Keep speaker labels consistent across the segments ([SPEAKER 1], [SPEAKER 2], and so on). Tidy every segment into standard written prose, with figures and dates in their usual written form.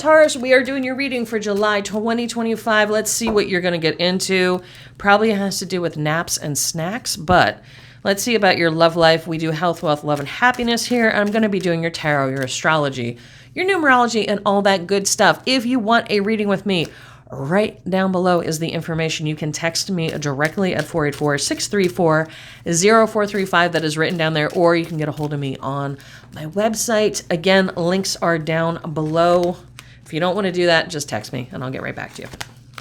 [SPEAKER 1] Taurus, we are doing your reading for July 2025. Let's see what you're going to get into. Probably has to do with naps and snacks, but let's see about your love life. We do health, wealth, love, and happiness here. I'm going to be doing your tarot, your astrology, your numerology, and all that good stuff. If you want a reading with me, right down below is the information. You can text me directly at 484-634-0435. That is written down there, or you can get a hold of me on my website. Again, links are down below. If you don't want to do that, just text me and I'll get right back to you.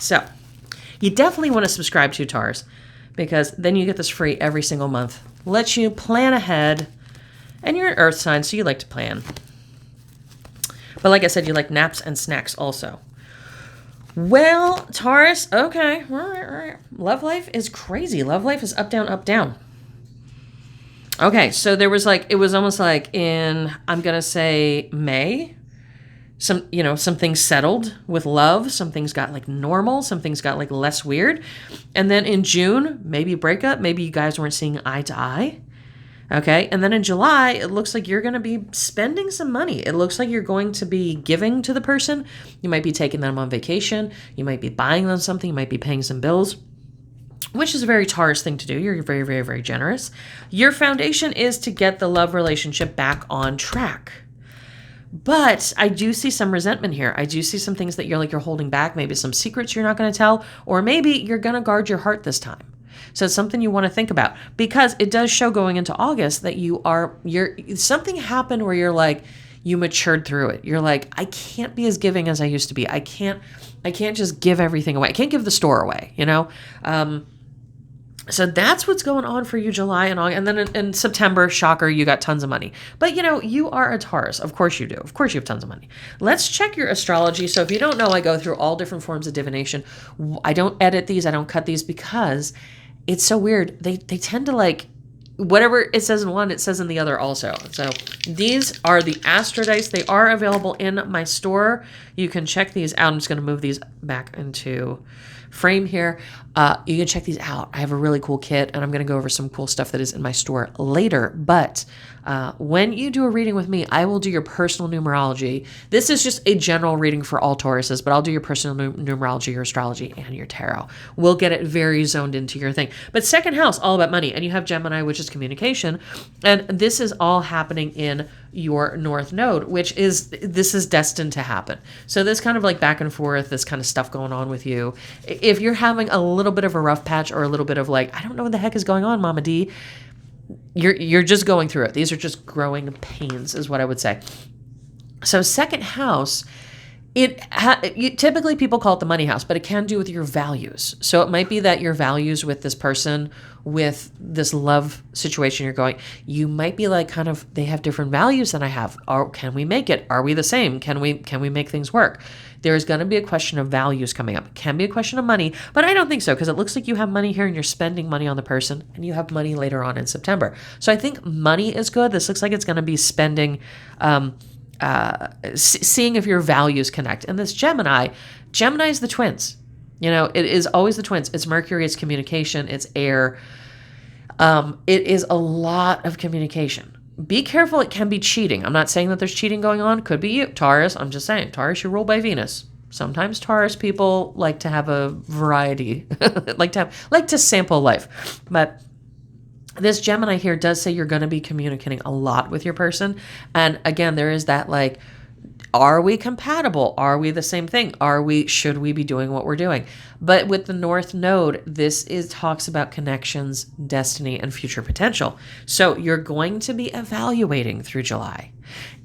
[SPEAKER 1] So you definitely want to subscribe to Taurus, because then you get this free every single month. Lets you plan ahead, and you're an earth sign, so you like to plan. But like I said, you like naps and snacks also. Well, Taurus, okay, all right. Love life is crazy. Love life is up, down, up, down. Okay, so there was it was almost like in, I'm going to say May, some things settled with love. Some things got normal. Some things got less weird. And then in June, maybe breakup. Maybe you guys weren't seeing eye to eye. Okay. And then in July, it looks like you're going to be spending some money. It looks like you're going to be giving to the person. You might be taking them on vacation. You might be buying them something. You might be paying some bills, which is a very Taurus thing to do. You're very, very, very generous. Your foundation is to get the love relationship back on track. But I do see some resentment here. I do see some things that you're holding back, maybe some secrets you're not going to tell, or maybe you're going to guard your heart this time. So it's something you want to think about, because it does show going into August that something happened where you matured through it. You're like, I can't be as giving as I used to be. I can't just give everything away. I can't give the store away, So that's what's going on for you July and August. And then in September, shocker, you got tons of money. But you are a Taurus. Of course you do. Of course you have tons of money. Let's check your astrology. So if you don't know, I go through all different forms of divination. I don't edit these. I don't cut these, because it's so weird. They tend to whatever it says in one, it says in the other also. So these are the Astro Dice. They are available in my store. You can check these out. I'm just going to move these back into frame here. You can check these out. I have a really cool kit, and I'm going to go over some cool stuff that is in my store later. But when you do a reading with me, I will do your personal numerology. This is just a general reading for all Tauruses, but I'll do your personal numerology, your astrology, and your tarot. We'll get it very zoned into your thing. But second house, all about money. And you have Gemini, which is communication. And this is all happening in your North Node, this is destined to happen. So this kind of back and forth, this kind of stuff going on with you. If you're having a little bit of a rough patch, or a little bit of I don't know what the heck is going on, Mama D, you're just going through it. These are just growing pains, is what I would say. So second house, typically people call it the money house, but it can do with your values. So it might be that your values with this person, with this love situation you're going, you might be they have different values than I have. Or can we make it? Are we the same? Can we make things work? There's going to be a question of values coming up. It can be a question of money, but I don't think so, because it looks like you have money here and you're spending money on the person, and you have money later on in September. So I think money is good. This looks like it's going to be spending, seeing if your values connect. And this Gemini is the twins. It is always the twins. It's Mercury, it's communication, it's air. It is a lot of communication. Be careful, it can be cheating. I'm not saying that there's cheating going on. Could be you, Taurus. I'm just saying, Taurus, you're ruled by Venus. Sometimes Taurus people like to have a variety, like to sample life. But this Gemini here does say you're going to be communicating a lot with your person. And again, there is that are we compatible? Are we the same thing? Should we be doing what we're doing? But with the North Node, this talks about connections, destiny, and future potential. So you're going to be evaluating through July.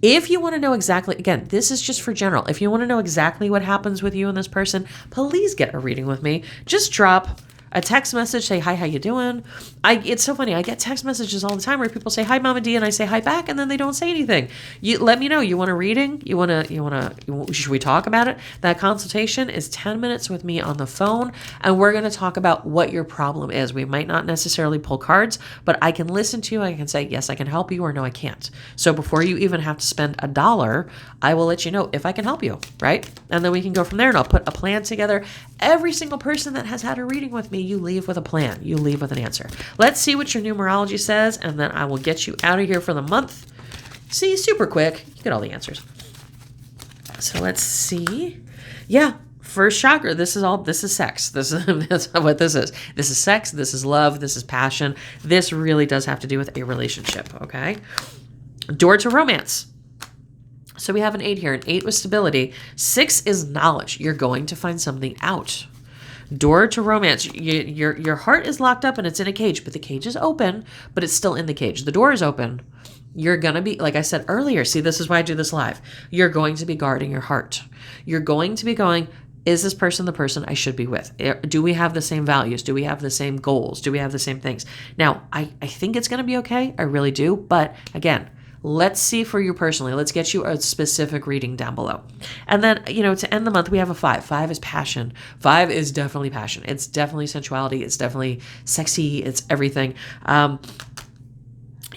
[SPEAKER 1] If you want to know exactly, again, this is just for general. If you want to know exactly what happens with you and this person, please get a reading with me. Just drop a text message, say, hi, how you doing? It's so funny. I get text messages all the time where people say, hi, Mama D, and I say hi back, and then they don't say anything. You let me know. You want a reading? Should we talk about it? That consultation is 10 minutes with me on the phone, and we're going to talk about what your problem is. We might not necessarily pull cards, but I can listen to you. I can say, yes, I can help you, or no, I can't. So before you even have to spend $1, I will let you know if I can help you, right? And then we can go from there, and I'll put a plan together. Every single person that has had a reading with me, you leave with a plan. You leave with an answer. Let's see what your numerology says, and then I will get you out of here for the month. See, super quick. You get all the answers. So let's see. Yeah. First chakra. This is sex. This is what this is. This is sex. This is love. This is passion. This really does have to do with a relationship. Okay. Door to romance. So we have an 8 here. An 8 with stability. 6 is knowledge. You're going to find something out. Door to romance. Your heart is locked up and it's in a cage, but the cage is open, but it's still in the cage. The door is open. You're going to be, like I said earlier, see, this is why I do this live. You're going to be guarding your heart. You're going to be going, is this person the person I should be with? Do we have the same values? Do we have the same goals? Do we have the same things? Now, I think it's going to be okay. I really do. But again, let's see for you personally. Let's get you a specific reading down below. And then, to end the month, we have a 5. 5 is passion. 5 is definitely passion. It's definitely sensuality. It's definitely sexy. It's everything.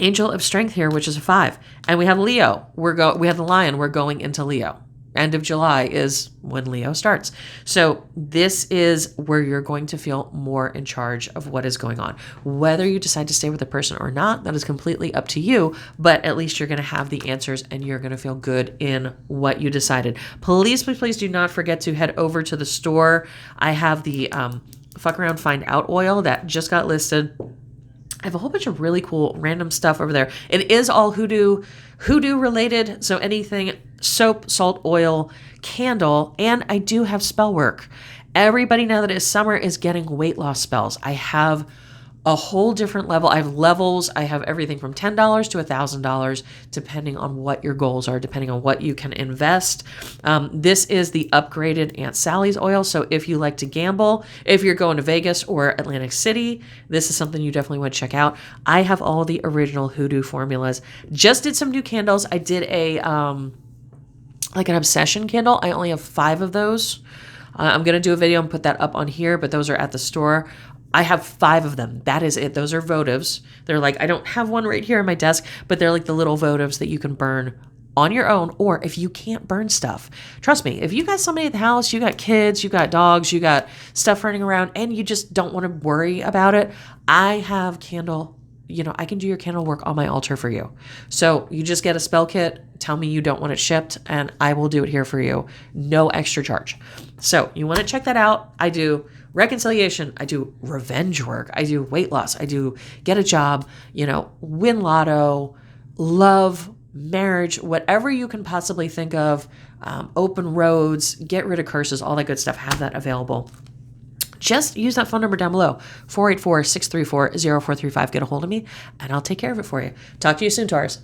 [SPEAKER 1] Angel of Strength here, which is a 5. And we have Leo. We have the Lion. We're going into Leo. End of July is when Leo starts. So this is where you're going to feel more in charge of what is going on. Whether you decide to stay with the person or not, that is completely up to you, but at least you're going to have the answers and you're going to feel good in what you decided. Please do not forget to head over to the store. I have the Fuck Around Find Out oil that just got listed. I have a whole bunch of really cool random stuff over there. It is all hoodoo related. So anything soap, salt, oil, candle, and I do have spell work. Everybody now that it's summer is getting weight loss spells. I have a whole different level. I have levels. I have everything from $10 to $1,000, depending on what your goals are, depending on what you can invest. This is the upgraded Aunt Sally's oil. So if you like to gamble, if you're going to Vegas or Atlantic City, this is something you definitely want to check out. I have all the original hoodoo formulas. Just did some new candles. I did an obsession candle. I only have 5 of those. I'm going to do a video and put that up on here, but those are at the store. I have 5 of them. That is it. Those are votives. They're like, I don't have one right here on my desk, but they're like the little votives that you can burn on your own, or if you can't burn stuff. Trust me, if you got somebody at the house, you got kids, you got dogs, you got stuff running around, and you just don't want to worry about it, I have I can do your candle work on my altar for you. So you just get a spell kit, tell me you don't want it shipped, and I will do it here for you. No extra charge. So you want to check that out. I do reconciliation. I do revenge work. I do weight loss. I do get a job, win lotto, love, marriage, whatever you can possibly think of, open roads, get rid of curses, all that good stuff. Have that available. Just use that phone number down below, 484-634-0435. Get a hold of me, and I'll take care of it for you. Talk to you soon, Taurus.